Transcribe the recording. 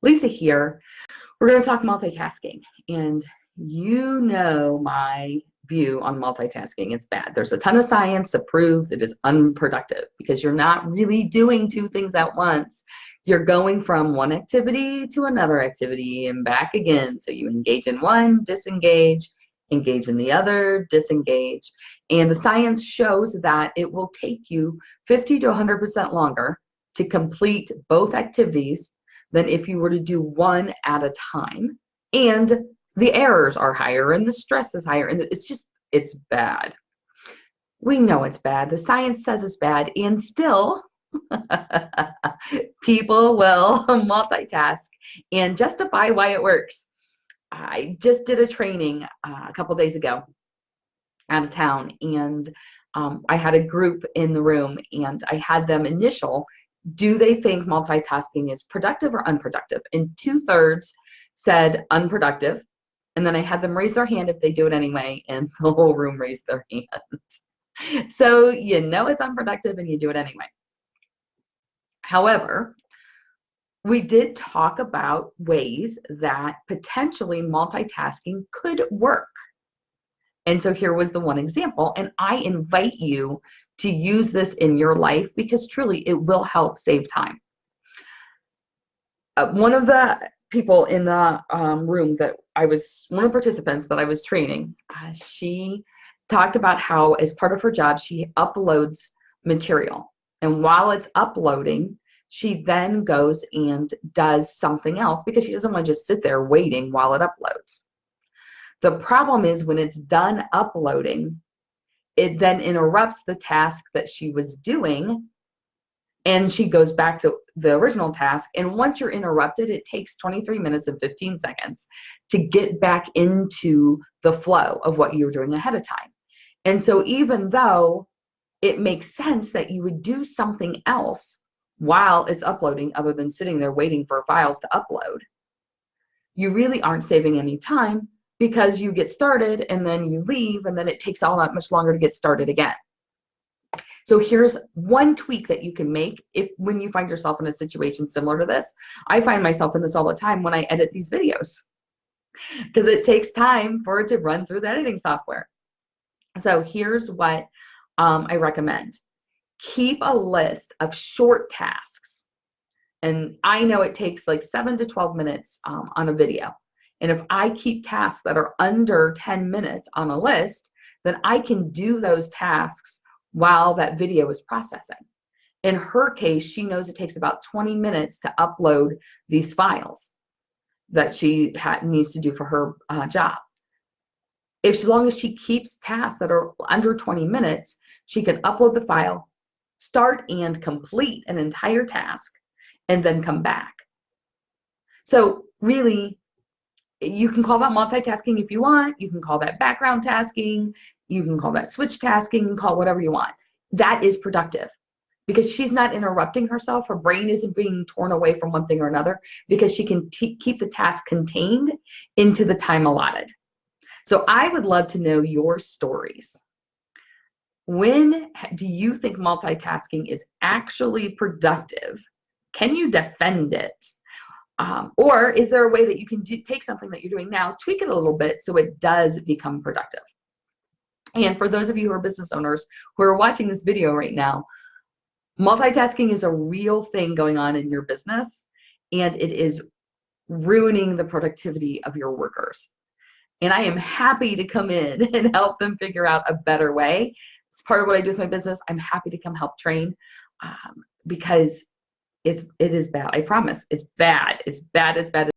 Lisa here. We're going to talk multitasking, and you know my view on multitasking. It's bad. There's a ton of science that proves it is unproductive because you're not really doing two things at once. You're going from one activity to another activity and back again. So you engage in one, disengage, engage in the other, disengage. And the science shows that it will take you 50 to 100% longer to complete both activities than if you were to do one at a time. And the errors are higher and the stress is higher, and it's bad. We know it's bad. The science says it's bad, and still people will multitask and justify why it works. I just did a training a couple days ago out of town, and I had a group in the room, and I had them initial, do they think multitasking is productive or unproductive? And 2/3 said unproductive. And then I had them raise their hand if they do it anyway, and the whole room raised their hand. So you know it's unproductive and you do it anyway. However, we did talk about ways that potentially multitasking could work. And so here was the one example, and I invite you to use this in your life because truly it will help save time. One of the people in the room that one of the participants that I was training, she talked about how as part of her job, she uploads material. And while it's uploading, she then goes and does something else because she doesn't want to just sit there waiting while it uploads. The problem is when it's done uploading, it then interrupts the task that she was doing, and she goes back to the original task. And once you're interrupted, it takes 23 minutes and 15 seconds to get back into the flow of what you were doing ahead of time. And so even though it makes sense that you would do something else while it's uploading other than sitting there waiting for files to upload, you really aren't saving any time because you get started and then you leave, and then it takes all that much longer to get started again. So here's one tweak that you can make when you find yourself in a situation similar to this. I find myself in this all the time when I edit these videos because it takes time for it to run through the editing software. So here's what I recommend. Keep a list of short tasks. And I know it takes like 7 to 12 minutes on a video. And if I keep tasks that are under 10 minutes on a list, then I can do those tasks while that video is processing. In her case, she knows it takes about 20 minutes to upload these files that she needs to do for her job. As long as she keeps tasks that are under 20 minutes, she can upload the file, start and complete an entire task, and then come back. So really, you can call that multitasking if you want. You can call that background tasking. You can call that switch tasking, call whatever you want. That is productive because she's not interrupting herself. Her brain isn't being torn away from one thing or another because she can keep the task contained into the time allotted. So I would love to know your stories. When do you think multitasking is actually productive? Can you defend it? Or is there a way that you can take something that you're doing now, tweak it a little bit so it does become productive? And for those of you who are business owners who are watching this video right now, multitasking is a real thing going on in your business, and it is ruining the productivity of your workers. And I am happy to come in and help them figure out a better way. It's part of what I do with my business. I'm happy to come help train because it is bad. I promise. It's bad. It's bad. It's bad.